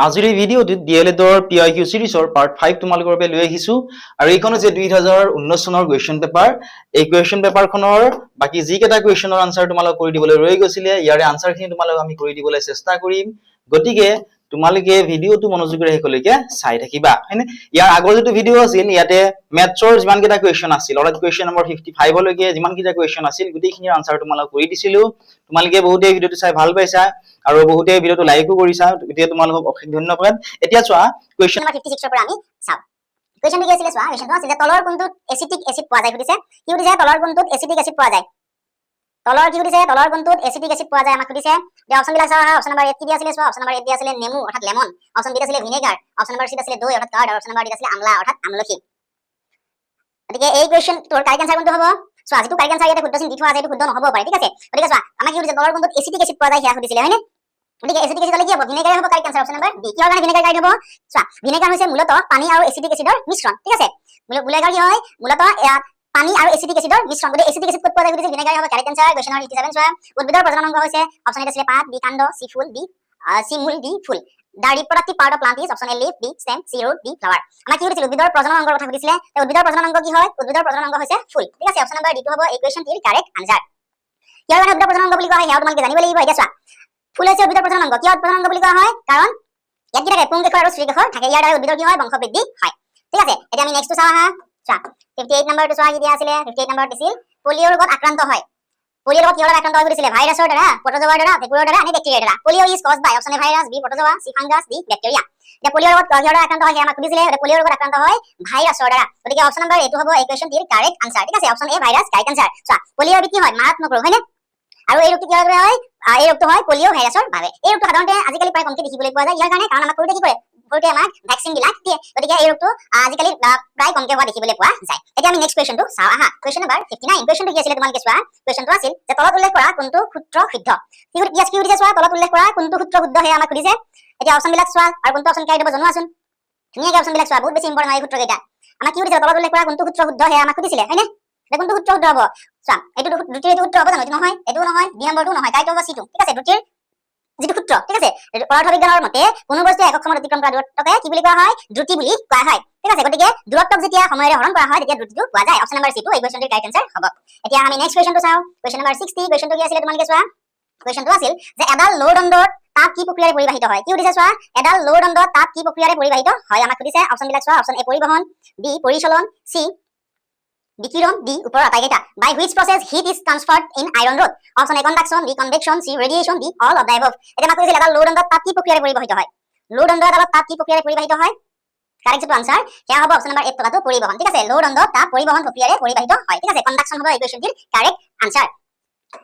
আজিৰ এই ভিডিঅ'টোত ডিএলএডৰ PIQ সিৰিজৰ পাৰ্ট 5 তোমালোকৰ বাবে লৈ আহিছো আৰু এইখন হৈছে 2019 চনৰ কুৱেশ্যন পেপাৰ। এই কুৱেশ্যন পেপাৰখনৰ বাকি যি কেইটা কুৱেশ্যনৰ আনসাৰ তোমালোক কৰি দিবলৈ ৰৈ গৈছিলে ইয়াৰে আনসাৰখিনি তোমালোক আমি কৰি দিবলৈ চেষ্টা কৰিম। গতিকে তোমালোকে ভিডিঅ'টো মনোযোগেৰে শেষলৈকে চাই থাকিবা হয়নে। ইয়াৰ আগৰ যেটো ভিডিঅ' আছিল ইয়াতে মেথছৰ যিমান কেইটা কুৱেশ্যন আছিল অৰ্থাৎ কুৱেশ্যন নম্বৰ 55 লৈকে যিমান কেইটা কুৱেশ্যন আছিল গোটেইখিনিৰ আনসাৰ তোমালোক কৰি দিছিলো। তোমালোকে বহুতে ভিডিঅ'টো চাই ভাল পাইছা আৰু বহুতে ভিডিঅ'টো লাইকো কৰিছা, গতিকে তোমালোকক অশেষ ধন্যবাদ। এতিয়া চোৱা কুৱেশ্যন নম্বৰ 56 ৰ পৰা আমি চাও। কুৱেশ্যনটো কি আছিল চোৱা, কুৱেশ্যনটো আছিল তলৰ কোনটোত এচিটিক এসিড পোৱা যায় সুধিছে। কি সুধিছে তলৰ কোনটোত এচিটিক এসিড পোৱা যায়। তলৰ কি সুধিছে তলৰ কোনটোত এচিটিক এসিড পোৱা যায় আমাক সুধিছে। যে অপচন বিলাক চাও, অপচন নম্বৰ 1 কি দিয়া আছিল চোৱা, অপচন নম্বৰ 1 দিয়া আছিল নেমু অৰ্থাৎ লেমন, অপচন বি আছিল ভিনেগাৰ, অপচন নম্বৰ সি আছিল দৈ অৰ্থাৎ কাৰ্ড, অপচন নম্বৰ ডি আছিল আমলা অৰ্থাৎ আমলখি। গতিকে এই কুৱেশ্যনটোৰ কাৰেক্ট আনসাৰ কোনটো হ'ব চোৱা, যেটো কাৰেক্ট আনসাৰ ইয়াতে শুদ্ধ চিন দি থোৱা আছে এটো শুদ্ধ নহব পাৰে, ঠিক আছে। গতিকে চোৱা আমাক কি সুধিছে তলৰ কোনটোত এচিটিক এসিড পোৱা যায় হিয়া সুধিছিলে হয়নে। গতিকে এচিটিক এসিড হলে কি হ'ব ভিনেগাৰ হ'ব correct answer option number B. কিহৰ কাৰণে ভিনেগাৰ কাৰেক্ট হ'ব চোৱা, ভিনেগাৰ হৈছে মূলত পানী আৰু এচিটিক এসিডৰ মিশ্ৰণ, ঠিক আছে। ভিনেগাৰ কি হয় মূলত পানী আৰু এচিটিক এসিডৰ মিশ্ৰণ। গতিকে এচিটিক এসিড ক'ত পোৱা যায় সুধিছে, ভিনেগাৰ হ'ব কাৰেক্ট আনসাৰ। কুৱেশ্যন নম্বৰ 57 চোৱা, উদ্ভিদৰ প্ৰজনন অংগ হৈছে অপচন এ আছিল পাত, বি কাণ্ড, সি ফুল, বি সি মূল, D full. The reproductive part of plant is option A leaf, B stem, C root, D flower. আমাক কি সুধিছিল উদ্ভিদৰ প্ৰজনন অংগৰ কথা সুধিছিলে। উদ্ভিদৰ প্ৰজনন অংগ কি হয়, উদ্ভিদৰ প্ৰজনন অংগ হৈছে ফুল, ঠিক আছে। অপচন নম্বৰ ডি টো হ'ব এই কুৱেশ্যনটিৰ কাৰেক্ট আনসাৰ। কিহৰ কাৰণে উদ্ভিদৰ প্ৰজনন অংগ বুলি কোৱা হয় সেয়াও তোমালোকে জানিব লাগিব। এতিয়া চোৱা ফুল হৈছে উদ্ভিদৰ প্ৰজনন অংগ। কিয় প্ৰজনন অংগ বুলি কোৱা হয়, কাৰণ ইয়াত কি থাকে পুংকেশৰ আৰু স্ত্ৰীকেশৰ থাকে, ইয়াৰ দ্বাৰা উদ্ভিদৰ কি হয় বংশ বৃদ্ধি হয়, ঠিক আছে। এতিয়া আমি নেক্সটটো চাও আহা। চোৱা 58 নম্বৰটো চোৱা কি দিয়া আছিল, 58 নম্বৰ দিছিল পলিঅ ৰোগত আক্ৰান্ত হয়। পলিঅ ৰোগত কিহৰ দ্বাৰা আক্ৰান্ত হয় সুধিছিলে, ভাইৰাছৰ দ্বাৰা, প্ৰটোজোৱাৰ দ্বাৰা, ভেকুৰৰ দ্বাৰা নে বেক্টেৰিয়াৰ দ্বাৰা। Polio is caused by option A virus, B protozoa, C fungus, D bacteria. এতিয়া পলিঅ ৰোগত কিহৰ দ্বাৰা আক্ৰান্ত হয় সেয়া আমাক সুধিছিলে। পলিঅ ৰোগত আক্ৰান্ত হয় ভাইৰাছৰ দ্বাৰা। গতিকে অপচন নম্বৰ এটো হ'ব এই কুৱেশ্যনটিৰ কাৰেক্ট আনসাৰ, ঠিক আছে। Option A virus correct answer. চোৱা পলিঅ কি হয় মাৰাত্মক ৰোগ হয়নে, আৰু এই ৰোগটো কিহৰ বাবে হয়, এই ৰোগটো হয় পলিঅ ভাইৰাছৰ বাবে। এই ৰোগটো সাধাৰণতে আজিকালি প্ৰায় কমকে দেখিবলৈ পোৱা যায়। ইয়াৰ কাৰণে কাৰণ আমাক সৰুতে কি কৰে, সৰুতে আমাক ভ্যাকচিন বিলাক দিয়ে। গতিকে এই ৰোগটো আজিকালি প্ৰায় কমকে হোৱা দেখিবলৈ পোৱা যায়। এতিয়া আমি নেক্সট কুৱেশ্যনটো চাও আহা। Question number 59। কুৱেশ্যনটো কি আছিল তোমালোকে চোৱা, কুৱেশ্যনটো আছিল যে তলত উল্লেখ কৰা কোনটো সূত্ৰ শুদ্ধ। কি সুধিছে চোৱা, তলত উল্লেখ কৰা কোনটো সূত্ৰ শুদ্ধ সেয়া আমাক সুধিছে। এতিয়া অপচন বিলাক চোৱা আৰু কোনটো অপচন কাৰেক্ট হ'ব জনোৱাচোন। ধুনীয়াকৈ অপচন বিলাক চোৱা, বহুত বেছি ইম্পৰ্টেণ্ট হয় এই সূত্ৰ কেইটা। আমাক কি সুধিছে তলত উল্লেখ কৰা কোনটো সূত্ৰ শুদ্ধ সেয়া আমাক সুধিছিলে হয়নে। কোনটো সূত্ৰ শুদ্ধ হ'ব চোৱা, এইটো দুটিৰ এইটো সূত্ৰ হ'ব জানো, এইটো নহয়, এইটো নহয়, বি নম্বৰটো নহয়, কাৰেক্ট হ'ব সিটো, ঠিক আছে। দুটিৰ যিটো সূত্ৰ, ঠিক আছে। পদাৰ্থবিজ্ঞানৰ মতে কোনো বস্তু একক সময়ত অতিক্ৰম কৰা দূৰত্বকে কি বুলি কোৱা হয়, দ্ৰুতি বুলি কোৱা হয়, ঠিক আছে। গতিকে দূৰত্বক যেতিয়া সময়ৰে হৰণ কৰা হয় তেতিয়া দ্ৰুতিটো পোৱা যায়। অপচন নম্বৰ সি টো এই কুৱেশ্যনটিৰ কাৰেক্ট আনসাৰ হ'ব। এতিয়া আমি নেক্সট কুৱেশ্যনটো চাও। Question number 60। কুৱেশ্যনটো কি আছিল তোমালোকে চোৱা, কুৱেশ্যনটো আছিল যে এডাল লৌহদণ্ডৰ তাপ কি প্ৰক্ৰিয়াৰে পৰিবাহিত হয়। কি সুধিছে চোৱা, এডাল লৌহদণ্ডৰ তাপ কি প্ৰক্ৰিয়াৰে পৰিবাহিত হয় আমাক সুধিছে। অপচন বিলাক চোৱা, অপচন এ পৰিবহন, বি পৰিচলন, চি বিকিৰণ, ডি ওপৰৰ আটাইকেইটা। By which process heat is transferred in iron rod. Option A conduction, B convection, C radiation, D all of the above. এতিয়া আমাক কৈছিল এডাল লৌহদণ্ডৰ তাপ কি প্ৰক্ৰিয়াৰে পৰিবাহিত হয়। লৌহদণ্ডৰ তাপ কি প্ৰক্ৰিয়াৰে পৰিবাহিত হয়, কাৰেক্ট যেটো আনসাৰ সেয়া হ'ব অপচন নম্বৰ 1 টকাটো পৰিবহন, ঠিক আছে। লৌহদণ্ডৰ তাপ পৰিবহন প্ৰক্ৰিয়াৰে পৰিবাহিত হয়, ঠিক আছে। কণ্ডাকচন হ'ব এই কুৱেশ্যনটিৰ কাৰেক্ট আনসাৰ।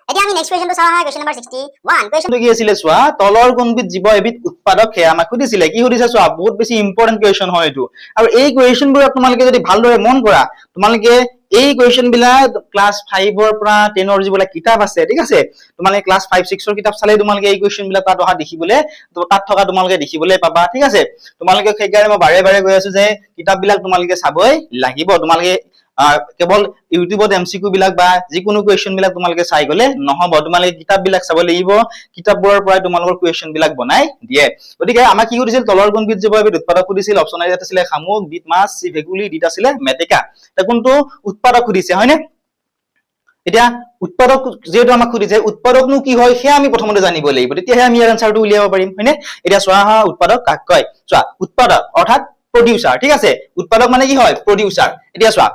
এতিয়া আমি নেক্সট কুৱেশ্যনটো চাও আহা। Question number 61। কুৱেশ্যনটো কি আছিল চোৱা, তলৰ কোনবিধ জীৱ এবিধ উৎপাদক সেয়া আমাক সুধিছিলে। কি সুধিছে চোৱা, বহুত বেছি ইম্পৰ্টেণ্ট কুৱেশ্যন হয় এইটো। আৰু এই কুৱেশ্যনবোৰক তোমালোকে যদি ভালদৰে মন কৰা, তোমালোকে এই কুৱেশ্যন বিলাক ক্লাছ 5 ৰ পৰা 10 ৰ যিবিলাক কিতাপ আছে, ঠিক আছে, তোমালোকে ক্লাছ 5, 6 ৰ কিতাপ চালে তোমালোকে এই কুৱেশ্যন বিলাক তাত অহা দেখিবলৈ, তাত থকা তোমালোকে দেখিবলৈ পাবা, ঠিক আছে। তোমালোকে সেইকাৰণে মই বাৰে বাৰে কৈ আছো যে কিতাপ বিলাক তোমালোকে চাবই লাগিব। তোমালোকে কেৱল ইউটিউবত এমচিকিউ বিলাক বা যিকোনো কুৱেশ্যন বিলাক তোমালোকে চাই গলে নহব, তোমালোকে কিতাপ বিলাক চাব লাগিব। কিতাপবোৰৰ পৰাই তোমালোকৰ কুৱেশ্যন বিলাক বনাই দিয়ে। গতিকে আমাক কি সুধিছিল, তলৰ কোনবিধ জীৱ এবিধ উৎপাদক সুধিছিল। অপচন এ আছিলে শামুক, বিত মাছ, চি ভেকুলী, ডিত আছিলে মেটেকা। কোনটো উৎপাদক সুধিছে হয়নে। এতিয়া উৎপাদক যেহেতু আমাক সুধিছে, উৎপাদকনো কি হয় সেয়া আমি প্ৰথমতে জানিব লাগিব, তেতিয়াহে আমি ইয়াৰ আনসাৰটো উলিয়াব পাৰিম হয়নে। এতিয়া চোৱা হা, উৎপাদক কাক কয়। চোৱা উৎপাদক অৰ্থাৎ প্ৰডিউচাৰ, ঠিক আছে। উৎপাদক মানে কি হয়, প্ৰডিউচাৰ। এতিয়া চোৱা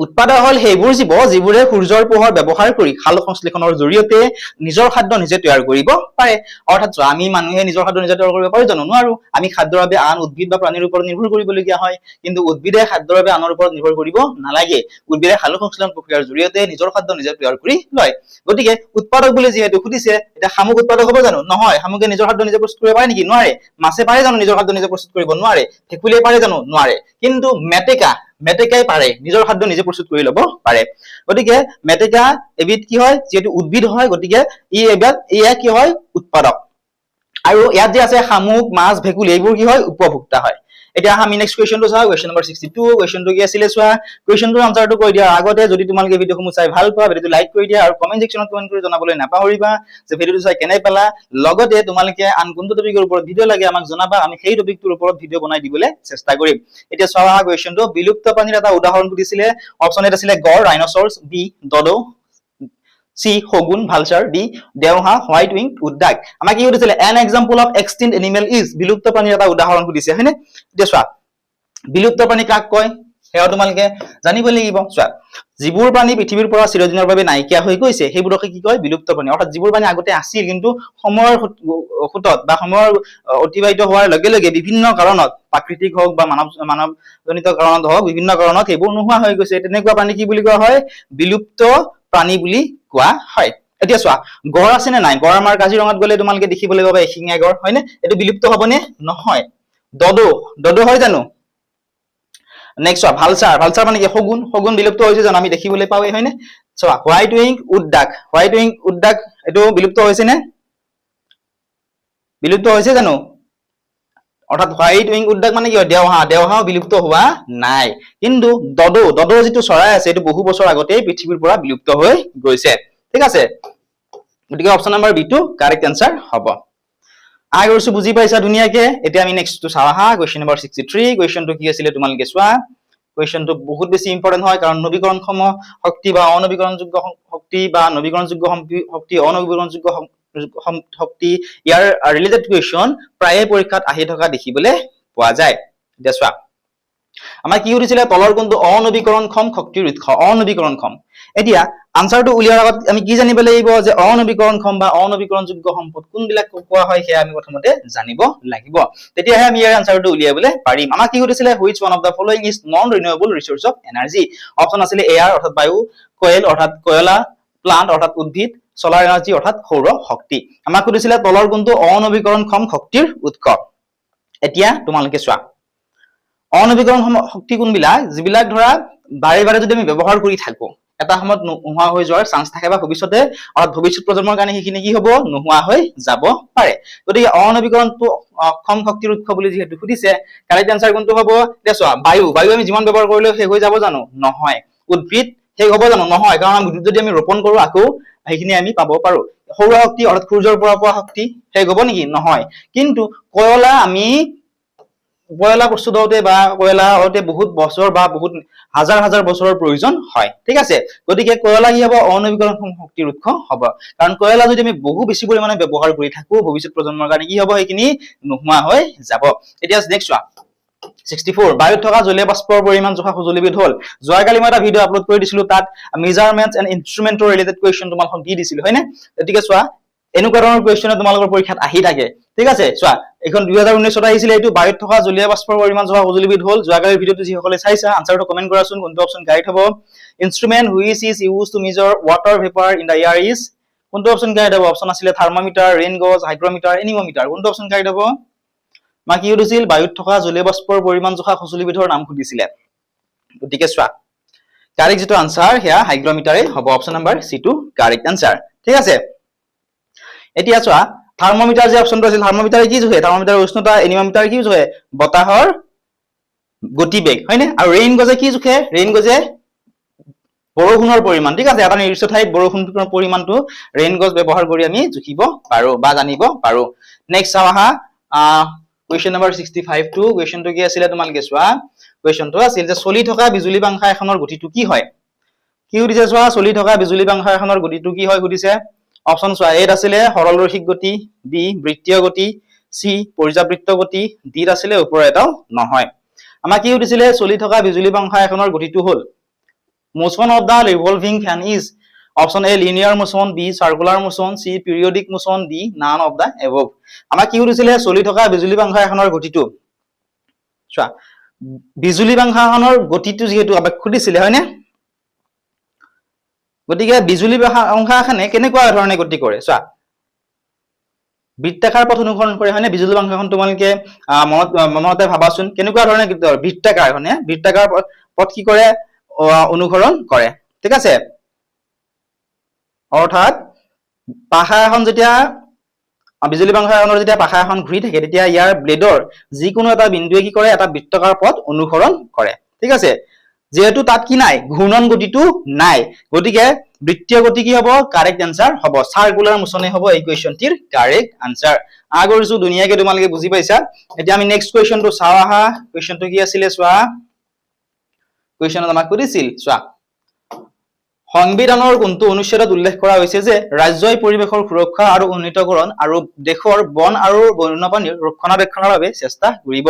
উৎপাদক হল সেইবোৰ জীৱ যিবোৰে সূৰ্যৰ পোহৰ ব্যৱহাৰ কৰি সালোক সংশ্লেষণৰ জৰিয়তে নিজৰ খাদ্য নিজে তৈয়াৰ কৰিব পাৰে। অৰ্থাৎ আমি মানুহে নিজৰ খাদ্য নিজে তৈয়াৰ কৰিব পাৰি জানো, নোৱাৰো। আমি খাদ্যৰ বাবে আন উদ্ভিদ বা প্ৰাণীৰ ওপৰত নিৰ্ভৰ কৰিবলগীয়া হয়। কিন্তু উদ্ভিদে খাদ্যৰ বাবে আনৰ ওপৰত নিৰ্ভৰ কৰিব নালাগে। উদ্ভিদে সালোক সংশ্লেষণ প্ৰক্ৰিয়াৰ জৰিয়তে নিজৰ খাদ্য নিজে তৈয়াৰ কৰি লয়। গতিকে উৎপাদক বুলি যিহেতু সুধিছে, এতিয়া শামুক উৎপাদক হ'ব জানো, নহয়। শামুকে নিজৰ খাদ্য নিজে প্ৰস্তুত কৰিব পাৰে নেকি, নোৱাৰে। মাছে পাৰে জানো নিজৰ খাদ্য নিজে প্ৰস্তুত কৰিব, নোৱাৰে। ভেকুলীয়ে পাৰে জানো, নোৱাৰে। কিন্তু মেটেকাই পাৰে, নিজৰ খাদ্য নিজে প্ৰস্তুত কৰি ল'ব পাৰে। গতিকে মেটেকা এবিধ কি হয়, যিহেতু উদ্ভিদ হয়, গতিকে এয়া কি হয়, উৎপাদক। আৰু ইয়াত যে আছে শামুক, মাছ, ভেকুলী এইবোৰ কি হয়, উপভোক্তা হয়। এতিয়া আমি নেক্সট কুৱেশ্যনটো চাওঁ কুৱেশ্যন নম্বৰ 62 কুৱেশ্যনটো কি আছিল চোৱা কুৱেশ্যনটোৰ আনসাৰটো কৈ দিয়া আগতে যদি তোমালোকে ভিডিঅ'সমূহ চাই ভাল পোৱা ভিডিঅ'টো লাইক কৰি দিয়া আৰু কমেন্ট সেকশনত কমেন্ট কৰি জনাবলৈ নাপাহৰিবা যে ভিডিঅ'টো চাই কেনে পালা লগতে তোমালোকে আন কোনটো টপিকৰ ওপৰত ভিডিঅ' লাগে আমাক জনাবা আমি সেই টপিকটোৰ ওপৰত ভিডিঅ' বনাই দিবলৈ চেষ্টা কৰিম এতিয়া চোৱা কুৱেশ্যনটো বিলুপ্ত প্ৰাণীৰ এটা উদাহৰণ সুধিছিলে অপচন এ আছিলে গড় ৰাইন'চৰছ বি ডডো C শগুন ভালচাৰ D দেওহা হোৱাইট উইং উদ্দাক আমাক কি সুধিছিলে an example of extinct animal is বিলুপ্ত প্ৰাণীৰ এটা উদাহৰণ সুধিছে হয়নে এতিয়া চোৱা বিলুপ্ত প্ৰাণী কাক কয় হেও তোমালোকে জানিব লাগিব চোৱা যিবোৰ প্ৰাণী পৃথিৱীৰ পৰা চিৰদিনৰ বাবে নাইকিয়া হৈ গৈছে সেইবোৰকে কি কয় বিলুপ্ত প্ৰাণী অৰ্থাৎ যিবোৰ প্ৰাণী আগতে আছিল কিন্তু সময়ৰ খুঁটত বা সময়ৰ অতিবাহিত হোৱাৰ লগে লগে বিভিন্ন কাৰণত প্ৰাকৃতিক হওক বা মানৱজনিত কাৰণত হওক বিভিন্ন কাৰণত সেইবোৰ নোহোৱা হৈ গৈছে তেনেকুৱা প্ৰাণী কি বুলি কোৱা হয় বিলুপ্ত প্ৰাণী বুলি কোৱা হয় এতিয়া চোৱা গড় আছে নে নাই গড় আমাৰ কাজিৰঙাত গলে তোমালোকে দেখিবলৈ পাবা এশিঙীয়া গড় হয়নে এটো বিলুপ্ত হবনে নহয় ডডো হয় জানো নেক্সট চোৱা ভালচাৰ মানে কি শগুন বিলুপ্ত হৈছে জানো আমি দেখিবলৈ পাওঁই হয়নে চোৱা হোৱাইট উইং উদ্দাক এটো বিলুপ্ত হৈছে নে বিলুপ্ত হৈছে জানো অৰ্থাৎ হোৱাইট উইং উদ্দাক মানে কি দেওহা বিলুপ্ত হোৱা নাই কিন্তু ডডো যিটো চৰাই আছে এটো বহু বছৰ আগতে পৃথিৱীৰ পৰা বিলুপ্ত হৈ গৈছে ঠিক আছে গতিকে অপচন নম্বৰ বি টো কাৰেক্ট আনসাৰ হ'ব আই গৈছো বুজি পাইছা ধুনীয়াকে এতিয়া আমি নেক্সট টু চাও হা কোৱেশ্চন নম্বৰ 63 কোৱেশ্চনটো কি আছিল তোমালোকে চোৱা কোৱেশ্চনটো বহুত বেছি ইম্পৰ্টেন্ট হয় কাৰণ নৱীকৰণক্ষম শক্তি বা অনৱীকৰণযোগ্য শক্তি বা নৱীকৰণযোগ্য শক্তি অনৱীকৰণযোগ্য শক্তি ইয়াৰ ৰিলেটেড কুৱেশ্চন প্ৰায়ে পৰীক্ষাত আহি থকা দেখিবলৈ পোৱা যায় এতিয়া চোৱা আমাৰ কি সুধিছিলে তলৰ কোনটো অনৱীকৰণক্ষম শক্তিৰ উৎস অনৱীকৰণক্ষম এতিয়া আনসাৰটো উলিয়াৰ আগত আমি কি জানিব লাগিব যে অনৱীকৰণক্ষম বা অনৱীকৰণযোগ্য সম্পদ কোনবিলাক কোৱা হয় সেয়া আমি প্ৰথমতে জানিব লাগিব তেতিয়াহে আমি ইয়াৰ আনসাৰটো উলিয়াবলৈ পাৰিম আমাক কি সুধিছিলে which one of the following is non renewable resource of energy option আছিল এয়াৰ অৰ্থাৎ বায়ু কোয়েল অৰ্থাৎ কয়লা প্লান্ট অৰ্থাৎ উদ্ভিদ সোলাৰ এনাৰ্জি অৰ্থাৎ সৌৰ শক্তি আমাক সুধিছিলে তলৰ কোনটো অনৱীকৰণক্ষম শক্তিৰ উৎস এতিয়া তোমালোকে চোৱা অনৱীকৰণ শক্তি কোনবিলাক যিবিলাক ধৰা বাৰে বাৰে যদি আমি ব্যৱহাৰ কৰি থাকো এটা সময়ত নোহোৱা হৈ যোৱাৰ চান্স থাকে বা ভৱিষ্যতে ভৱিষ্যত প্ৰজন্মৰ কাৰণে সেইখিনি কি হ'ব নোহোৱা হৈ যাব পাৰে গতিকে অনৱীকৰণটো অক্ষম শক্তিৰ উৎস বুলি যেহেতু সুধিছে কাৰেক্ট আনসাৰ কোনটো হ'ব এতিয়া চোৱা বায়ু আমি যিমান ব্যৱহাৰ কৰিলেও শেষ হৈ যাব জানো নহয় উদ্ভিদ শেষ হ'ব জানো নহয় কাৰণ উদ্ভিদ যদি আমি ৰোপণ কৰো আকৌ সেইখিনি আমি পাব পাৰো সৌৰ শক্তি অৰ্থাৎ সূৰ্যৰ পৰা পোৱা শক্তি শেষ হ'ব নেকি নহয় কিন্তু কয়লা প্ৰস্তুত হওঁতে বা কয়লা হওঁতে বহুত বছৰ বা বহুত হাজাৰ বছৰৰ প্ৰয়োজন হয় ঠিক আছে গতিকে কয়লা কি হ'ব অনৱীকৰণক্ষম শক্তিৰ উৎস হ'ব কাৰণ কয়লা যদি আমি বহু বেছি পৰিমাণে ব্যৱহাৰ কৰি থাকো ভৱিষ্যত প্ৰজন্মৰ কাৰণে কি হ'ব সেইখিনি নোহোৱা হৈ যাব এতিয়া নেক্সট চোৱা 64 বায়ুত থকা জলীয় বাষ্পৰ পৰিমাণ জোখা সঁজুলিবিধ হ'ল যোৱাকালি মই এটা ভিডিঅ' আপলোড কৰি দিছিলো তাত মেজাৰমেন্টছ এণ্ড ইনষ্ট্ৰুমেন্টৰ ৰিলেটেড কুৱেশ্চন তোমালোকক দি দিছিলো হয়নে গতিকে চোৱা এনেকুৱা ধৰণৰ কুৱেশ্চনে তোমালোকৰ পৰীক্ষাত আহি থাকে ঠিক আছে চোৱা এখন 2019 ত আহিছিলে এইটো বায়ুত থকা জলীয় বাষ্পৰ পৰিমাণ জোখা সঁজুলিবিধ হ'ল যোৱাকালিৰ ভিডিঅ'টো যিসকলে চাইছা আনসাৰটো কমেন্ট কৰাচোন কোনটো অপচন কাৰেক্ট হ'ব instrument which is used to measure water vapour in the air is কোনটো অপচন কাৰেক্ট হ'ব অপচন আছিলে thermometer rain gauge hygrometer anemometer কোনটো অপচন কাৰেক্ট হ'ব মা কি সুধিছিল বায়ুত থকা জলীয় বাষ্পৰ পৰিমাণ জোখা সঁজুলিবিধৰ নাম সুধিছিলে গতিকে চোৱা কাৰেক্ট যেটো আনসাৰ হেয়া হাইগ্ৰমিটাৰে হ'ব অপচন নম্বৰ সি টো কাৰেক্ট আনসাৰ ঠিক আছে এতিয়া চোৱা থাৰ্মোমিটাৰ যে অপচনটো আছিল থাৰ্মোমিটাৰে কি জোখে থাৰ্মোমিটাৰৰ উষ্ণতা এনিমোমিটাৰ কি জোখে বতাহৰ গতিবেগ হয়নে আৰু ৰেইন গজে কি জোখে ৰেইন গজে বৰষুণৰ পৰিমাণ ঠিক আছে এটা নিৰ্দিষ্ট ঠাইত বৰষুণৰ পৰিমাণটো ৰেইন গজ ব্যৱহাৰ কৰি আমি জুখিব পাৰো বা জানিব পাৰো নেক্সট চাও আহা কুৱেশ্চন নম্বৰ 65 টু কুৱেশ্চনটো কি আছিল তোমালোকে চোৱা কুৱেশ্চনটো আছিল যে চলি থকা বিজুলী পাংখা এখনৰ গতিটো কি হয় কি সুধিছে চোৱা চলি থকা বিজুলী পাংখা এখনৰ গতিটো কি হয় সুধিছে অপচন চোৱা এত আছিলে সৰল ৰৈখিক গতি বি বৃত্তীয় গতি সি পৰ্যাবৃত্ত গতি ডি আছিলে ওপৰৰ এটাও নহয় আমাক কি সুধিছিলে চলি থকা বিজুলী পাংখা এখনৰ গতিটো হ'ল motion of the revolving fan is option A linear motion B circular motion C periodic motion D none of the above আমাক কি সুধিছিলে চলি থকা বিজুলী পাংখা এখনৰ গতিটো চোৱা বিজুলী পাংখাখনৰ গতিটো যেহেতু আমাক সুধিছিলে হয়নে গতিকে বিজুলী পাংখাখনে কেনেকুৱা ধৰণে গতি কৰে চোৱা বৃত্তাকাৰ পথ অনুসৰণ কৰে হয়নে বিজুলী পাংখাখন তোমালোকে মনতে ভাবাচোন কেনেকুৱা ধৰণে বৃত্তাকাৰ পথ কি কৰে অনুসৰণ কৰে ঠিক আছে অৰ্থাৎ পাখা এখন যেতিয়া বিজুলী পাংখাখনৰ যেতিয়া পাখা এখন ঘূৰি থাকে তেতিয়া ইয়াৰ ব্লেডৰ যিকোনো এটা বিন্দুৱে কি কৰে এটা বৃত্তাকাৰ পথ অনুসৰণ কৰে ঠিক আছে যেহেতু তাত কি নাই ঘূৰ্ণন গতিটো নাই গতিকে বৃত্তীয় গতি কি হ'ব কাৰেক্ট আনসাৰ হ'ব সাৰ্কুলাৰ মোচনে হ'ব এই কোৱেশ্চনটিৰ কাৰেক্ট আনসাৰ আগৰজু দুনিয়াকে তোমালোকে বুজি পাইছা এতিয়া আমি নেক্সট কোৱেশ্চনটো চাও আহা কোৱেশ্চনটো কি আছিল চোৱা কোৱেশ্চনত আমাক কৰিছিল চোৱা সংবিধানৰ কোনটো অনুচ্ছেদত উল্লেখ কৰা হৈছে যে ৰাজ্যই পৰিৱেশৰ সুৰক্ষা আৰু উন্নীতকৰণ আৰু দেশৰ বন আৰু বন্যপ্ৰাণীৰ ৰক্ষণাবেক্ষণৰ বাবে চেষ্টা কৰিব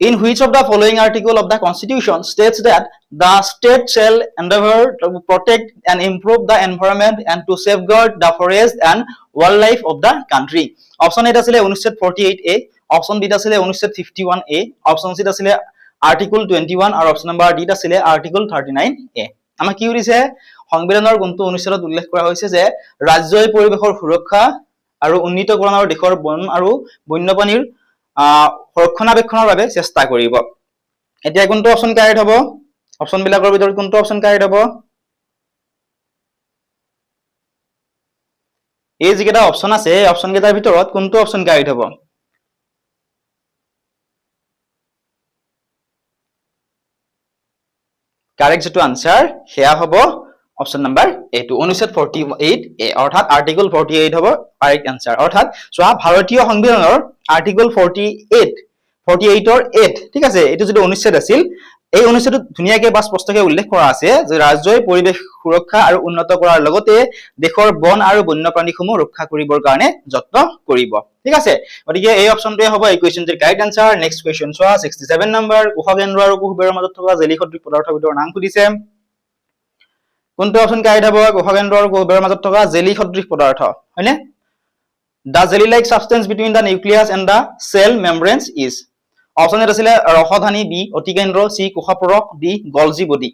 In which of the following article of the Constitution states that the state shall endeavor to protect and improve the environment and to safeguard the forest and wildlife of the country? Option A asile 1948A, option B asile 1951A, option C asile Article 21 আৰু option number D asile Article 39A. আমাৰ কি হৈছে সংবিধানৰ কোনটো অনুচ্ছেদত উল্লেখ কৰা হৈছে যে ৰাজ্যই পৰিৱেশৰ সুৰক্ষা আৰু উন্নীতকৰণ আৰু দেশৰ বন আৰু বন্যপ্ৰাণীৰ ৰক্ষণাবেক্ষণৰ বাবে চেষ্টা কৰিব এতিয়া কোনটো অপচন কাৰেক্ট হ'ব অপচন বিলাকৰ ভিতৰত কোনটো অপচন কাৰেক্ট হ'ব এই যিকেইটা অপচন আছে এই অপচন কেইটাৰ ভিতৰত কোনটো অপচন কাৰেক্ট হ'ব কাৰেক্ট যেটো আনসাৰ হেয়া হ'ব অপচন নাম্বাৰ এ টু 1948 এ অৰ্থাৎ আৰ্টিকল 48 হ'ব কাৰেক্ট আনসাৰ অৰ্থাৎ চোৱা ভাৰতীয় সংবিধানৰ আৰ্টিকল 48 ৰ 8 ঠিক আছে এটো যেটো অনুচ্ছেদ আছিল এই অনুচ্ছেদত ধুনিয়াকে বা স্পষ্টকে উল্লেখ কৰা আছে যে ৰাজ্যই পৰিৱেশ সুৰক্ষা আৰু উন্নত কৰাৰ লগতে দেশৰ বন আৰু বন্যপ্ৰাণীসমূহ ৰক্ষা কৰিবৰ কাৰণে যত্ন কৰিব ঠিক আছে গতিকে এই অপচনটোৱে হ'ব এই কোৱেশ্চনটিৰ কাৰেক্ট আনসাৰ নেক্সট কোৱেশ্চন চোৱা 67 নম্বৰ কোষকেন্দ্ৰ আৰু কোষবেৰৰ মাজত থকা জেলি সদৃশ পদাৰ্থৰ ভিতৰৰ নাম সুধিছে কোনটো অপচন কাৰেক্ট হ'ব কোষকেন্দ্ৰ আৰু কোষবেৰৰ মাজত থকা জেলি সদৃশ পদাৰ্থ হয়নে The jelly-like substance between the nucleus and the cell membranes is option A asile ৰসধানী B অতিকেন্দ্ৰ C কোষপৰক D Golgi body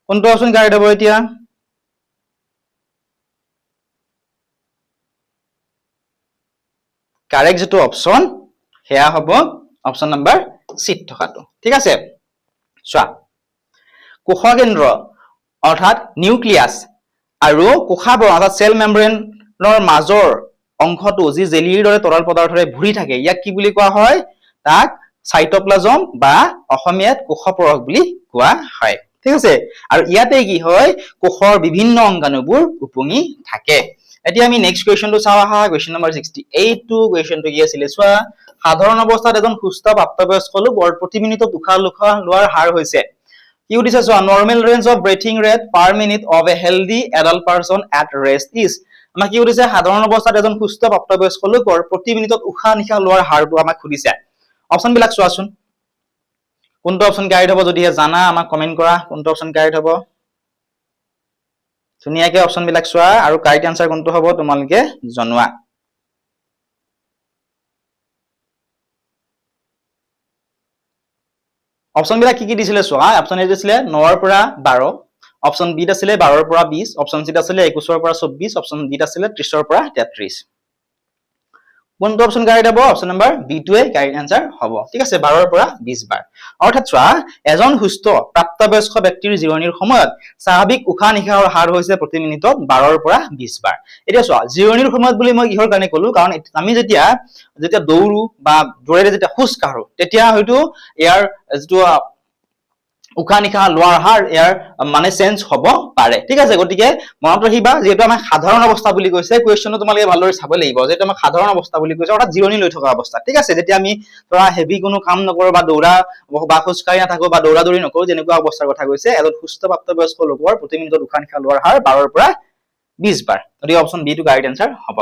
কোনটো অপচন কাৰেক্ট হ'ব এতিয়া কাৰেক্ট যেটো অপচন হেয়া হ'ব অপচন নাম্বাৰ C থকাটো ঠিক আছে চোৱা কোষকেন্দ্ৰ অৰ্থাৎ নিউক্লিয়াছ আৰু কোষাবৰণ অৰ্থাৎ সেল মেমব্ৰেনৰ মাজৰ অংশটো যি জেলিৰ দৰে তৰল পদাৰ্থৰে ভৰি থাকে ইয়াক কি বুলি কোৱা হয় তাক সাইটোপ্লাজম বা অসমীয়াত কোষপৰক বুলি কোৱা হয় ঠিক আছে আৰু ইয়াতে কি হয় কোষৰ বিভিন্ন অংগাণুবোৰ উপঙি থাকে এতিয়া আমি নেক্সট কোৱেশ্চনটো চাও আহা কোৱেশ্চন নম্বৰ 68 টু কোৱেশ্চনটো কি আছিল চোৱা সাধাৰণ অৱস্থাত এজন সুস্থ প্ৰাপ্তবয়স্ক লোক প্ৰতি মিনিটত উশাহ লোৱাৰ হাৰ হৈছে কি উঠিছে চোৱা normal range of breathing rate per minute of A healthy adult person at rest is আমাক কি উঠিছে সাধাৰণ অৱস্থাত এজন সুস্থ প্ৰাপ্তবয়স্ক লোকৰ প্ৰতি মিনিটত উশাহ নিশাহ লোৱাৰ হাৰটো আমাক সুধিছে অপচন বিলাক চোৱাচোন কোনটো অপচন কাৰেক্ট হ'ব যদি জানা আমাক কমেন্ট কৰা কোনটো অপচন কাৰেক্ট হ'ব ধুনিয়াকে অপচন বিলাক চোৱা আৰু কাৰেক্ট আনসাৰ কোনটো হ'ব তোমালোকে জনোৱা অপচন বিলাক কি দিছিলে চোৱা অপচন এ দিছিলে 9 ৰ পৰা 12 অপচন বি আছিলে 12 ৰ পৰা 20 অপচন সি আছিলে 21 ৰ পৰা 24 অপচন ডি আছিলে 30 ৰ পৰা 33 কোনটো অপচন কাৰেক্ট হ'ব অপচন নম্বৰ বি টোৱে কাৰেক্ট আনসাৰ হ'ব ঠিক আছে 12 ৰ পৰা 20 বাৰ অৰ্থাৎ চোৱা এজন সুস্থ প্ৰাপ্তবয়স্ক ব্যক্তিৰ জীৱনীৰ সময়ত স্বাভাৱিক উশাহ নিশাহৰ হাৰ হৈছে প্ৰতি মিনিটত 12 ৰ পৰা 20 বাৰ এতিয়া চোৱা জীৱনীৰ সময়ত বুলি মই কিহৰ কাৰণে ক'লো কাৰণ আমি যেতিয়া দৌৰো বা দৌৰেৰে যেতিয়া খোজ কাঢ়ো তেতিয়া হয়তো ইয়াৰ যেটো উশাহ নিশাহ লোৱাৰ হাৰ ইয়াৰ মানে চেঞ্জ হ'ব পাৰে ঠিক আছে গতিকে মনত ৰাখিবা যেটো আমাৰ সাধাৰণ অৱস্থা বুলি কৈছে কোৱেশ্চনটো তোমালোকে ভালদৰে চাব লাগিব যেটো আমাৰ সাধাৰণ অৱস্থা বুলি কৈছে অৰ্থাৎ জিৰণি লৈ থকা অৱস্থা ঠিক আছে যেতিয়া আমি ধৰা হেভি কোনো কাম নকৰো বা দৌৰা বা খোজ কাঢ়ি নাথাকো বা দৌৰা দৌৰি নকৰো যেনেকুৱা অৱস্থাৰ কথা কৈছে এজন সুস্থ প্ৰাপ্তবয়স্ক লোকৰ প্ৰতি মিনিটত উশাহ নিশাহ লোৱাৰ হাৰ 12 ৰ পৰা 20 বাৰ গতিকে অপচন বি টো কাৰেক্ট আনসাৰ হ'ব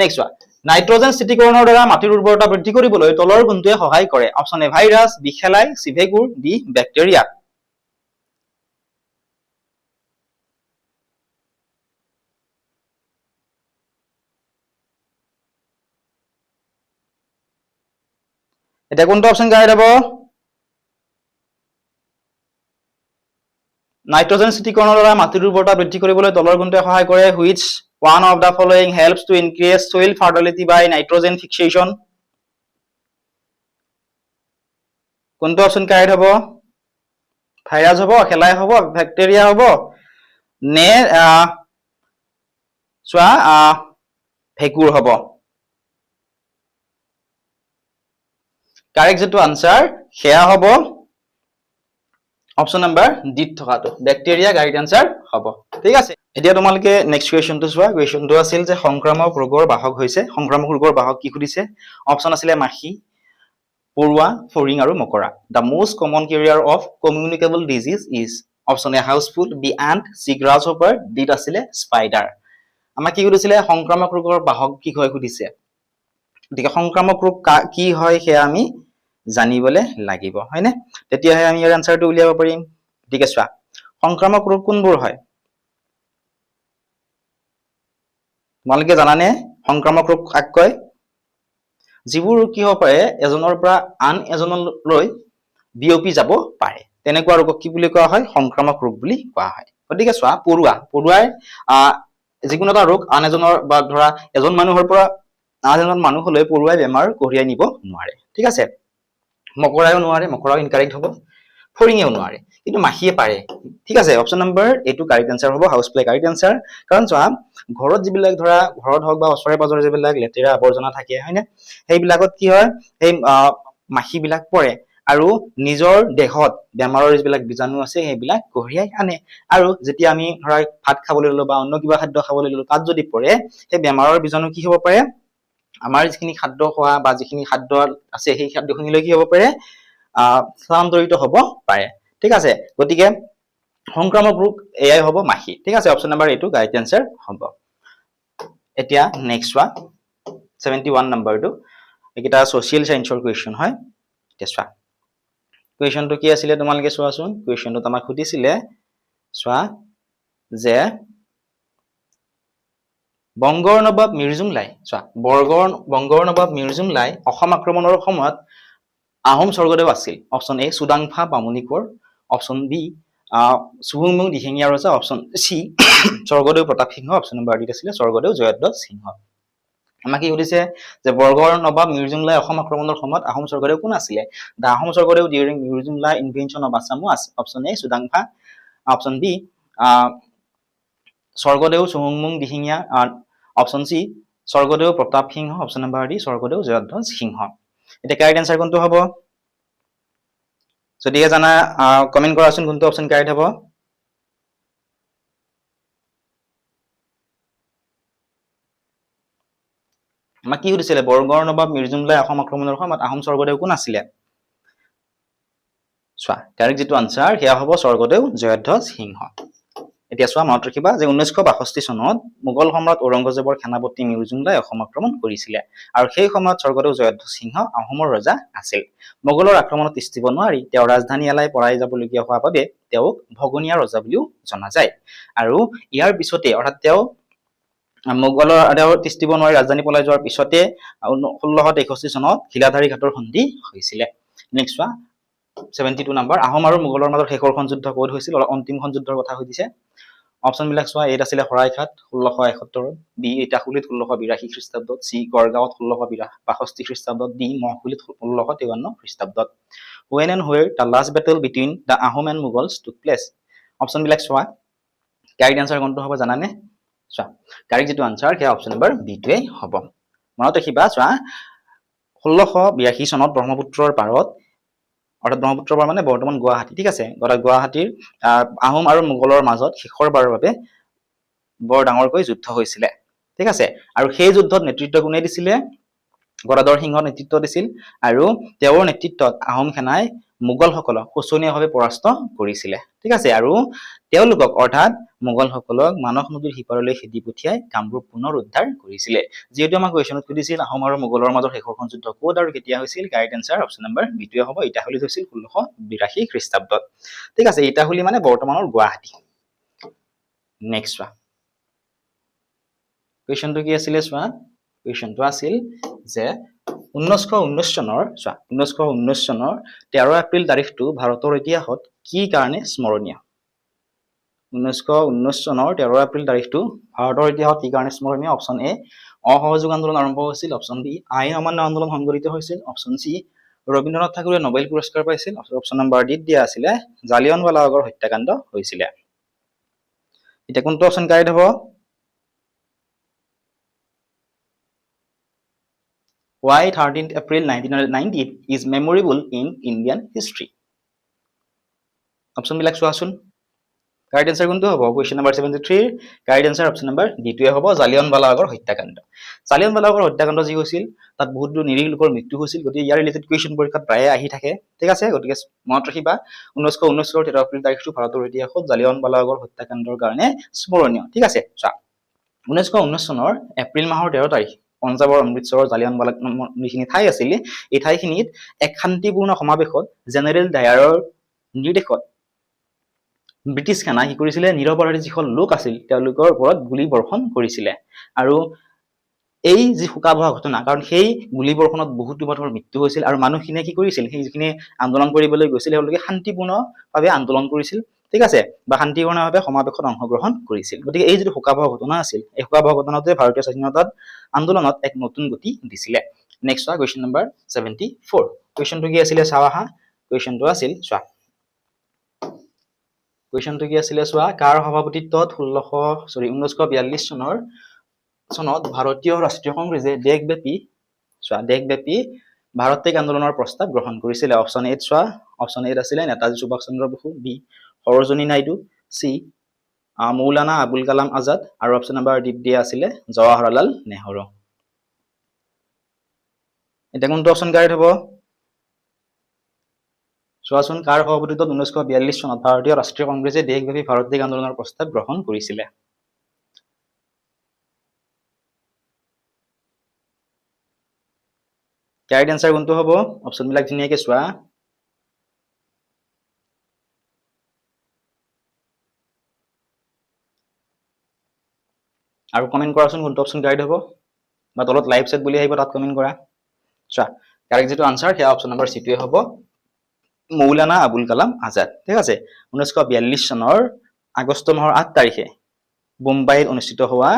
নেক্সট ওয়ান নাইট্ৰজেন স্থিতিকৰণৰ দ্বাৰা মাটিৰ উৰ্বৰতা বৃদ্ধি কৰিবলৈ তলৰ কোনটোৱে সহায় কৰে অপচন এ ভাইৰাছ বি খেলাই চি ভেঁকুৰ ডি বেক্টেৰিয়া এটা কোনটো অপচন কাৰেক্ট হ'ব নাইট্ৰজেন স্থিতিকৰণৰ দ্বাৰা মাটিৰ উৰ্বৰতা বৃদ্ধি কৰিবলৈ তলৰ কোনটোৱে সহায় কৰে which one of the following helps to increase soil fertility by nitrogen fixation কোনটো অপচন কাৰেক্ট হ'ব ভাইৰাছ হ'ব খেলাই হ'ব বেক্টেৰিয়া হ'ব নে চোৱা ভেঁকুৰ হ'ব কাৰেক্ট যেটো আনসাৰ সেয়া হ'ব অপশন নাম্বাৰ ডি থকাটো ব্যাকটেৰিয়া কাৰেক্ট আনসাৰ হ'ব ঠিক আছে এতিয়া তোমালকে নেক্সট কোৱেশ্চনটো চোৱা কোৱেশ্চনটো আছিল যে সংক্ৰামক ৰোগৰ বাহক হৈছে সংক্ৰামক ৰোগৰ বাহক কি সুধিছে অপশন আছিল মাখি পৰুৱা ফৰিং আৰু মকৰা the most common carrier of communicable disease is option A housefly B ant C grasshopper D আছিল স্পাইডাৰ আমাক কি সুধিছিলে সংক্ৰামক ৰোগৰ বাহক কি হয় সুধিছে গতিকে সংক্ৰামক ৰোগ কি হয় সেয়া আমি জানিবলে লাগিব হয়নে তেতিয়াহে আমি ইয়াৰ আনসাৰটো উলিয়াব পাৰিম ঠিক আছে চোৱা সংক্ৰামক ৰোগ কোনবোৰ হয় তোমালোকে জানানে সংক্ৰামক ৰোগ কাক কয় যিবোৰ কি হ'ব পাৰে এজনৰ পৰা আন এজনলৈ বিয়পি যাব পাৰে তেনেকুৱা ৰোগক কি বুলি কোৱা হয় সংক্ৰামক ৰোগ বুলি কোৱা হয় গতিকে চোৱা পৰুৱাই যিকোনো এটা ৰোগ আন এজনৰ বা ধৰা এজন মানুহৰ পৰা আন এজন মানুহলৈ পৰুৱাই বেমাৰ কঢ়িয়াই নিব নোৱাৰে ঠিক আছে মকৰায়ও নোৱাৰে মকৰাও ইনকাৰেক্ট হ'ব ফৰিঙেও নোৱাৰে কিন্তু মাখিয়ে পাৰে ঠিক আছে অপশন নম্বৰ এটো কাৰেক্ট আনসাৰ হ'ব হাউস ফ্লাই কাৰেক্ট আনসাৰ কাৰণ চোৱা ঘৰত যিবিলাক ধৰা ঘৰত হওক বা ওচৰে পাজৰে যিবিলাক লেতেৰা আৱৰ্জনা থাকে হয়নে সেইবিলাকত কি হয় সেই মাখি বিলাক পৰে আৰু নিজৰ দেহত বেমাৰৰ যিবিলাক বীজাণু আছে সেইবিলাক কঢ়িয়াই আনে আৰু যেতিয়া আমি ধৰা ভাত খাবলৈ ললো বা অন্য কিবা খাদ্য খাবলৈ ললো তাত যদি পৰে সেই বেমাৰৰ বীজাণু কি হ'ব পাৰে আমাৰ যিখিনি খাদ্য খোৱা বা যিখিনি খাদ্য আছে সেই খাদ্যখিনিলৈ কি হ'ব পাৰে স্থানান্তৰিত হ'ব পাৰে ঠিক আছে গতিকে সংক্ৰামক ৰোগ এয়াই হ'ব মাখি ঠিক আছে অপশন নম্বৰ এটো কাৰেক্ট আনসাৰ হ'ব এতিয়া নেক্সট ওয়ান 71 নম্বৰটো এটা সোশিয়াল সায়েন্সৰ কোৱেশ্চন হয় এতিয়া চোৱা কোৱেশ্চনটো কি আছিল তোমালোকে চোৱাচোন কোৱেশ্চনটো আমাক সুধিছিলে চোৱা যে বংগৰ নবাব মিৰ্জুমলাই চোৱা বংগৰ নবাব মিৰ্জুমলাই অসম আক্ৰমণৰ সময়ত আহোম স্বৰ্গদেউ আছিল অপশন এ সুদাংফা বামুণীকৰ অপশন বি সুহুংমুং দিহিঙীয়া ৰজা option C Swargadeo Pratap Singha option number D আছিল স্বৰ্গদেউ জয়ধ্বজ সিংহ আমাক কি সুধিছে যে বৰ্গৰ নবাব মিৰ্জুমলাই অসম আক্ৰমণৰ সময়ত আহোম স্বৰ্গদেউ কোন আছিলে দা আহোম স্বৰ্গদেউ ডিউৰিং মিৰ্জুমলাই invention of Assam was option A Sudangpha option B Swargadeo সুহুংমুং Dihingia option C Swargadeo Pratap Singha option number D Swargadeo Jayadhwaj Singha এটা কাৰেক্ট আনসাৰ কোনটো হ'ব যদিহে জানা কমেন্ট কৰাচোন কোনটো অপশন কাৰেক্ট হ'ব আমাক কি সুধিছিলে বৰ্গৰ নবাব মিৰ্জুমলাই অসম আক্ৰমণৰ সময়ত আহোম স্বৰ্গদেউ কোন আছিলে চোৱা কাৰেক্ট যেটো আনসাৰ সেয়া হ'ব স্বৰ্গদেউ জয়ধ্বজ সিংহ এতিয়া চোৱা মনত ৰাখিবা যে 1962 চনত মোগল সম্ৰাট ঔৰংগজেবৰ সেনাপতি মিৰ্জুমলাই অসম আক্ৰমণ কৰিছিলে আৰু সেই সময়ত স্বৰ্গদেউ জয়ধ্বজ সিংহ অসমৰ ৰজা আছিল মোগলৰ আক্ৰমণত তিষ্ঠিব নোৱাৰি তেওঁ ৰাজধানী এলাই পৰাই যাবলগীয়া হোৱাৰ বাবে তেওঁক ভগনীয়া ৰজা বুলিও জনা যায় আৰু ইয়াৰ পিছতে অৰ্থাৎ তেওঁ মোগলৰ তিষ্ঠিব নোৱাৰি ৰাজধানী পলাই যোৱাৰ পিছতে 1663 চনত ঘিলাধাৰী ঘাটৰ সন্ধি হৈছিল নেক্সট চোৱা 72 নম্বৰ আহোম আৰু মোগলৰ মাজত শেষৰখন যুদ্ধ ক'ত হৈছিল অন্তিমখন যুদ্ধৰ কথা সুধিছে অপশন বিলাক চোৱা এত আছিল হৰাইঘাট 1671 বি ইটাখুলিত 1682 খ্ৰীষ্টাব্দত সি গড়গাঁৱত 1662 খ্ৰীষ্টাব্দত ডি মহকুলিত 1653 খ্ৰীষ্টাব্দত when and where the last battle between the Ahom and Mughals took place option বিলাক চোৱা কাৰেক্ট আনসাৰ কোনটো হ'ব জানানে চোৱা কাৰেক্ট যেটো আনসাৰ সেয়া অপশন নম্বৰ বি টোৱে হ'ব মনত ৰাখিবা চোৱা 1682 চনত ব্ৰহ্মপুত্ৰৰ পাৰত অৰ্থাৎ ব্ৰহ্মপুত্ৰ পাৰ মানে বৰ্তমান গুৱাহাটী ঠিক আছে গুৱাহাটীৰ আহোম আৰু মোগলৰ মাজত শেষৰবাৰৰ বাবে বৰ ডাঙৰকৈ যুদ্ধ হৈছিল ঠিক আছে আৰু সেই যুদ্ধত নেতৃত্ব কোনে দিছিলে গদাধৰ সিংহ নেতৃত্ব দিছিল আৰু তেওঁৰ নেতৃত্বত আহোম সেনাই মোগলসকলক শোচনীয়ভাৱে পৰাস্ত কৰিছিল ঠিক আছে আৰু তেওঁলোকক অৰ্থাৎ মোগলসকলক মানস নদীৰ সিপাৰলৈ খেদি পঠিয়াই কামৰূপ পুনৰ উদ্ধাৰ কৰিছিল যেহেতু আমাক কোৱেশ্চনত সুধিছিল আহোম আৰু মোগলৰ মাজৰ শেষৰখন যুদ্ধ ক'ত আৰু কেতিয়া হৈছিল correct answer option number B টোৱে হ'ব ইটাখুলিত হৈছিল 1682 খ্ৰীষ্টাব্দত ঠিক আছে ইটাখুলি মানে বৰ্তমানৰ গুৱাহাটী নেক্সট চোৱা কোৱেশ্চনটো কি আছিল চোৱা কোৱেশ্চনটো আছিল যে 1919 চনৰ চোৱা 1919 চনৰ 13 এপ্ৰিল তাৰিখটো ভাৰতৰ ইতিহাসত কি কাৰণে স্মৰণীয় 1919 চনৰ 13 এপ্ৰিল তাৰিখটো ভাৰতৰ ইতিহাসত কি কাৰণে স্মৰণীয় অপশন এ অসহযোগ আন্দোলন আৰম্ভ হৈছিল অপশন বি আইন অমান্য আন্দোলন সংঘটিত হৈছিল অপশন সি ৰবীন্দ্ৰনাথ ঠাকুৰে নোবেল পুৰস্কাৰ পাইছিল অপশন নম্বৰ ডি দিয়া আছিল জালিয়ানৱালাবাগৰ হত্যাকাণ্ড হৈছিল এটা কোনটো অপশন কাৰেক্ট হ'ব Why 13th April 1990 is memorable in Indian history? Option বিলাক চোৱাচোন কাৰেক্ট আনসাৰ কোনটো হ'ব question number 73 correct answer option number ডিটোৱে হ'ব জালিয়ানৱালাবাগৰ হত্যাকাণ্ড জালিয়ানৱালাবাগৰ হত্যাকাণ্ড যি হৈছিল তাত বহুত নিৰীহ লোকৰ মৃত্যু হৈছিল গতিকে ইয়াৰ ৰিলেটেড কুৱেশ্চন পৰীক্ষাত প্ৰায়ে আহি থাকে ঠিক আছে গতিকে মনত ৰাখিবা 1919 চনৰ 13 এপ্ৰিল তাৰিখটো ভাৰতৰ ইতিহাসত জালিয়ানৱালাবাগৰ হত্যাকাণ্ডৰ কাৰণে স্মৰণীয় ঠিক আছে চোৱা 1919 চনৰ এপ্ৰিল মাহৰ 13 তাৰিখ পঞ্জাবৰ অমৃতসৰৰ জালিয়ানৱালা যিখিনি ঠাই আছিল এই ঠাইখিনিত এক শান্তিপূৰ্ণ সমাৱেশত জেনেৰেল ডায়াৰৰ নিৰ্দেশত ব্ৰিটিছ সেনা কি কৰিছিলে নিৰপৰাধী যিসকল লোক আছিল তেওঁলোকৰ ওপৰত গুলী বৰ্ষণ কৰিছিলে আৰু এই যি শোকাবহ ঘটনা কাৰণ সেই গুলী বৰ্ষণত বহুতো মানুহৰ মৃত্যু হৈছিল আৰু মানুহখিনিয়ে কি কৰিছিল সেই যিখিনি আন্দোলন কৰিবলৈ গৈছিল তেওঁলোকে শান্তিপূৰ্ণভাৱে আন্দোলন কৰিছিল ঠিক আছে বা শান্তিপূৰ্ণভাৱে সমাৱেশত অংশগ্ৰহণ কৰিছিল গতিকে এই যিটো শোকাবহ ঘটনা আছিল এই শোকাবহ ঘটনাটোৱে ভাৰতীয় স্বাধীনতা আন্দোলনত এক নতুন গতি দিছিলে নেক্সট চোৱা কুৱেশ্চন নম্বৰ 74 কুৱেশ্চনটো কি আছিলে চাও আহা কুৱেশ্চনটো আছিল চোৱা কুৱেশ্চনটো কি আছিলে চোৱা কাৰ সভাপতিত্বত 1942 চনত ভাৰতীয় ৰাষ্ট্ৰীয় কংগ্ৰেছে দেশব্যাপী ভাৰত ত্যাগ আন্দোলনৰ প্ৰস্তাৱ গ্ৰহণ কৰিছিলে অপশন এ চোৱা অপশন এ আছিলে নেতাজী সুভাষ চন্দ্ৰ বসু বি সৰোজিনী নাইডু সি মৌলানা আবুল কালাম আজাদ আৰু অপশন নম্বৰ ডি আছিলে জৱাহৰলাল নেহৰু এটা কোনটো অপশন কাৰেক্ট হ'ব চোৱাচোন কাৰ সভাপতিত্বত 1942 চনত ভাৰতীয় ৰাষ্ট্ৰীয় কংগ্ৰেছে দেশব্যাপী ভাৰত ত্যাগ আন্দোলনৰ প্ৰস্তাৱ গ্ৰহণ কৰিছিলে কাৰেক্ট আনসাৰ কোনটো হ'ব অপশন বিলাক ধুনীয়াকৈ চোৱা আৰু কমেন্ট কৰাচোন কোনটো অপশন কাৰেক্ট হ'ব বা তলত লাইভ চেট বুলি আহিব তাত কমেন্ট কৰা চোৱা কাৰেক্ট যেটো আনসাৰ সেয়া অপশন নম্বৰ সি টোৱে হ'ব মৌলানা আবুল কালাম আজাদ ঠিক আছে 1942 চনৰ আগষ্ট মাহৰ 8 তাৰিখে মুম্বাইত অনুষ্ঠিত হোৱা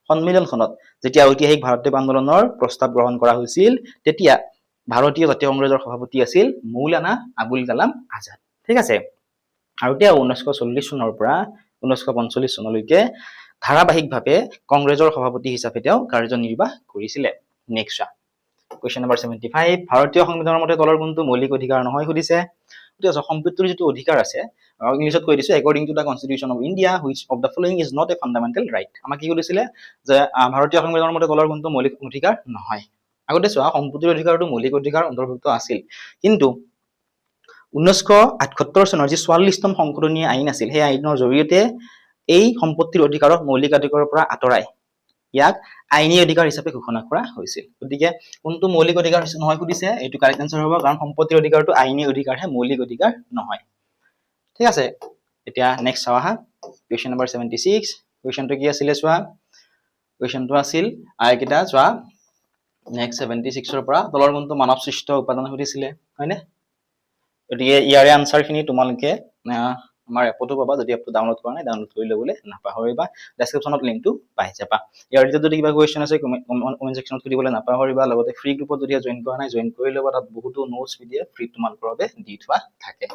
সন্মিলনখনত যেতিয়া ঐতিহাসিক ভাৰত ত্যাগ আন্দোলনৰ প্ৰস্তাৱ গ্ৰহণ কৰা হৈছিল তেতিয়া ভাৰতীয় জাতীয় কংগ্ৰেছৰ সভাপতি আছিল মৌলানা আবুল কালাম আজাদ ঠিক আছে আৰু তেওঁ 1940 চনৰ পৰা 1945 চনলৈকে ধাৰাবাহিকভাৱে কংগ্ৰেছৰ সভাপতি হিচাপে তেওঁ কাৰ্যনিৰ্বাহ কৰিছিলে নেক্সট কুৱেশ্চন নম্বৰ 75 ভাৰতীয় সংবিধানৰ মতে তলৰ কোনটো মৌলিক অধিকাৰ নহয় সুধিছে গতিকে সম্পত্তিৰ যিটো অধিকাৰ আছে ইংলিছত কৈ দিছো according to the constitution of India which of the following is not a fundamental right আমাক কি কৈছিলে যে ভাৰতীয় সংবিধানৰ মতে তলৰ কোনটো মৌলিক অধিকাৰ নহয় আগতে চোৱা সম্পত্তিৰ অধিকাৰটো মৌলিক অধিকাৰ অন্তৰ্ভুক্ত আছিল কিন্তু 1978 চনৰ যি 44তম সংশোধনী আইন আছিল সেই আইনৰ জৰিয়তে এই সম্পত্তিৰ অধিকাৰক মৌলিক অধিকাৰৰ পৰা আঁতৰাই ইয়াক আইনী অধিকাৰ হিচাপে ঘোষণা কৰা হৈছিল গতিকে কোনটো মৌলিক অধিকাৰ নহয় সুধিছে এইটো কাৰেক্ট আনসাৰ হ'ব কাৰণ সম্পত্তিৰ অধিকাৰটো আইনী অধিকাৰহে মৌলিক অধিকাৰ নহয় ঠিক আছে এতিয়া নেক্সট চাও আহা কুৱেশ্চন নম্বৰ 76 কুৱেশ্চনটো কি আছিল চোৱা কুৱেশ্চনটো আছিল আইকিটা চোৱা নেক্সট 76 ৰ পৰা তলৰ কোনটো মানৱ সৃষ্ট উপাদান সুধিছিলে হয়নে গতিকে ইয়াৰে আনসাৰ খিনি তোমালোকে আমাৰ এপটো পাবা যদি এপটো ডাউনলোড কৰা নাই ডাউনলোড কৰি ল'বলৈ নাপাহৰিবা ডেসক্ৰিপচনত লিংকটো পাই যাবা ইয়াৰ ভিতৰত যদি কিবা কোৱেশ্চন আছে কমেন্ট সেকশনত সুধিবলৈ নাপাহৰিবা লগতে ফ্ৰী গ্ৰুপত যদি জয়েন কৰা নাই জয়েন কৰি ল'বা তাত বহুতো নোটছ পিডিএফ ফ্ৰী তোমালোকৰ বাবে দি থোৱা থাকে